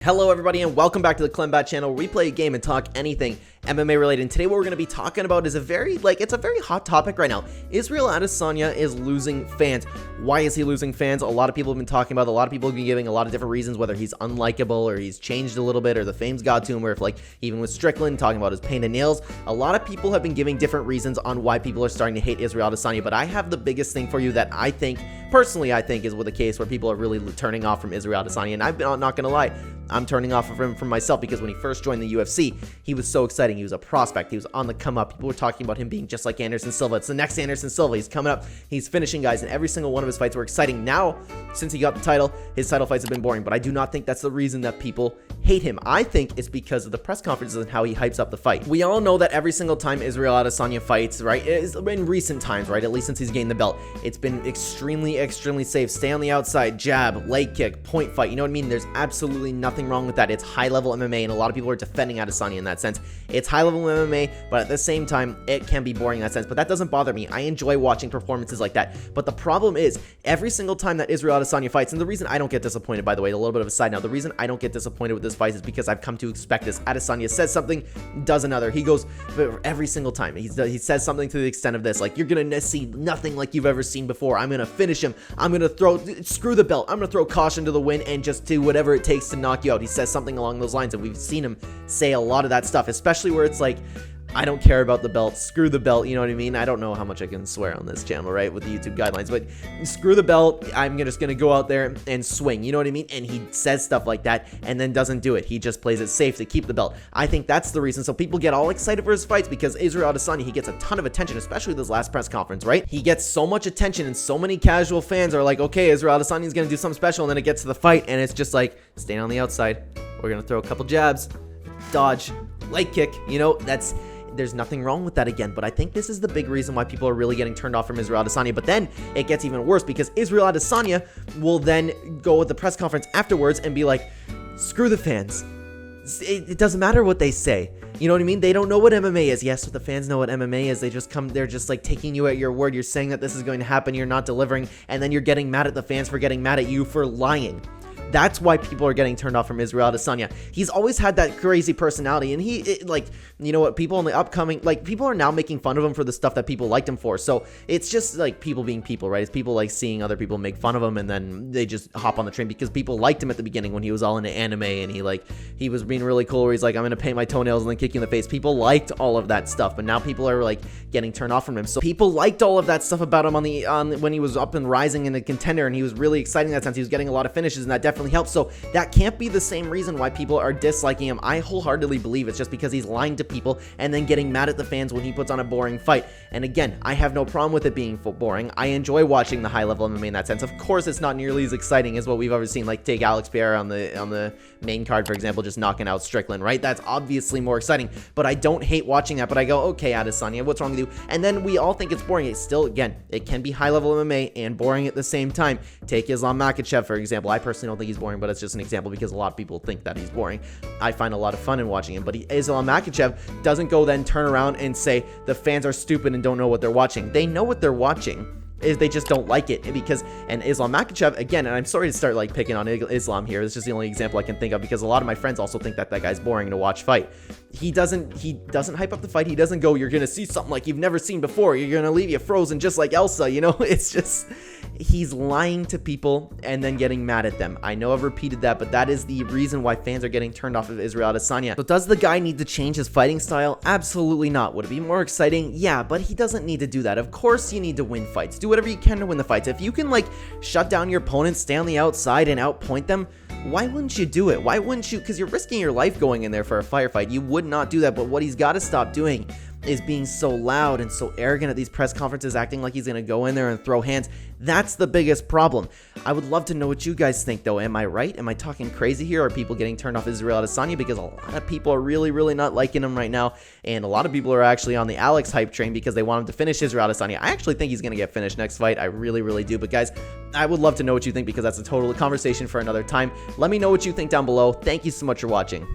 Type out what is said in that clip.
Hello everybody and welcome back to the CLEN channel where we play a game and talk anything MMA related. And today what we're going to be talking about is a very hot topic right now. Israel Adesanya is losing fans. Why is he losing fans? A lot of people have been talking about it. A lot of people have been giving a lot of different reasons, whether he's unlikable or he's changed a little bit or the fame's got to him, or if even with Strickland talking about his painted nails. A lot of people have been giving different reasons on why people are starting to hate Israel Adesanya, but I have the biggest thing for you that I think is with a case where people are really turning off from Israel Adesanya. And I'm not going to lie, I'm turning off of him from myself, because when he first joined the UFC, he was so exciting. He was a prospect. He was on the come up. People were talking about him being just like Anderson Silva. It's the next Anderson Silva. He's coming up. He's finishing guys, and every single one of his fights were exciting. Now, since he got the title, his title fights have been boring, but I do not think that's the reason that people hate him. I think it's because of the press conferences and how he hypes up the fight. We all know that every single time Israel Adesanya fights, right, in recent times, right, at least since he's gained the belt, it's been extremely safe. Stay on the outside, jab, leg kick, point fight. You know what I mean? There's absolutely nothing wrong with that. It's high-level MMA, and a lot of people are defending Adesanya in that sense. It's high-level MMA, but at the same time, it can be boring in that sense. But that doesn't bother me. I enjoy watching performances like that. But the problem is, every single time that Israel Adesanya fights, and the reason I don't get disappointed, by the way, a little bit of a side note, the reason I don't get disappointed with this fight is because I've come to expect this. Adesanya says something, does another. He goes every single time. He says something to the extent of this, like, you're gonna see nothing like you've ever seen before. I'm gonna finish him. I'm gonna screw the belt. I'm gonna throw caution to the wind and just do whatever it takes to knock you out. He says something along those lines, and we've seen him say a lot of that stuff, especially where it's like, I don't care about the belt, screw the belt, you know what I mean? I don't know how much I can swear on this channel, right, with the YouTube guidelines, but screw the belt, I'm just gonna go out there and swing, you know what I mean? And he says stuff like that and then doesn't do it. He just plays it safe to keep the belt. I think that's the reason. So people get all excited for his fights, because Israel Adesanya, he gets a ton of attention, especially this last press conference, right? He gets so much attention, and so many casual fans are like, okay, Israel Adesanya's gonna do something special, and then it gets to the fight, and it's just like, stay on the outside, we're gonna throw a couple jabs, dodge, leg kick, you know, there's nothing wrong with that again, but I think this is the big reason why people are really getting turned off from Israel Adesanya. But then it gets even worse, because Israel Adesanya will then go at the press conference afterwards and be like, screw the fans. It doesn't matter what they say. You know what I mean? They don't know what MMA is. Yes, the fans know what MMA is. They're just like taking you at your word. You're saying that this is going to happen, you're not delivering, and then you're getting mad at the fans for getting mad at you for lying. That's why people are getting turned off from Israel Adesanya. He's always had that crazy personality, and you know what, people in the upcoming, people are now making fun of him for the stuff that people liked him for. So it's just like people being people, right? It's people like seeing other people make fun of him, and then they just hop on the train, because people liked him at the beginning when he was all into anime, and he was being really cool, where he's like, I'm gonna paint my toenails and then kick you in the face. People liked all of that stuff, but now people are getting turned off from him. So people liked all of that stuff about him when he was up and rising in the contender, and he was really exciting in that sense. He was getting a lot of finishes, and that definitely helps. So that can't be the same reason why people are disliking him. I wholeheartedly believe it's just because he's lying to people and then getting mad at the fans when he puts on a boring fight. And again, I have no problem with it being boring. I enjoy watching the high-level MMA in that sense. Of course, it's not nearly as exciting as what we've ever seen, like take Alex Pereira on the main card, for example, just knocking out Strickland, right? That's obviously more exciting, but I don't hate watching that. But I go, okay, Adesanya, what's wrong with you? And then we all think it's boring. It's still, again, it can be high-level MMA and boring at the same time. Take Islam Makhachev, for example. I personally don't think he's boring, but it's just an example because a lot of people think that he's boring. I find a lot of fun in watching him, but Islam Makhachev doesn't go then turn around and say the fans are stupid and don't know what they're watching. They know what they're watching. They just don't like it, and Islam Makhachev, again, and I'm sorry to start picking on Islam here, it's just the only example I can think of, because a lot of my friends also think that guy's boring to watch fight. He doesn't hype up the fight. He doesn't go, you're gonna see something like you've never seen before, you're gonna leave you frozen just like Elsa, you know? It's just, he's lying to people and then getting mad at them. I know I've repeated that, but that is the reason why fans are getting turned off of Israel Adesanya. So does the guy need to change his fighting style? Absolutely not. Would it be more exciting? Yeah, but he doesn't need to do that. Of course you need to win fights. Do whatever you can to win the fights. If you can shut down your opponent, stay on the outside and outpoint them, why wouldn't you do it? Why wouldn't you? Because you're risking your life going in there for a firefight. You would not do that. But what he's got to stop doing is being so loud and so arrogant at these press conferences, acting like he's going to go in there and throw hands. That's the biggest problem. I would love to know what you guys think, though. Am I right? Am I talking crazy here? Are people getting turned off Israel Adesanya? Because a lot of people are really not liking him right now, and a lot of people are actually on the Alex hype train because they want him to finish Israel Adesanya. I actually think he's going to get finished next fight. I really do. But guys, I would love to know what you think, because that's a total conversation for another time. Let me know what you think down below. Thank you so much for watching.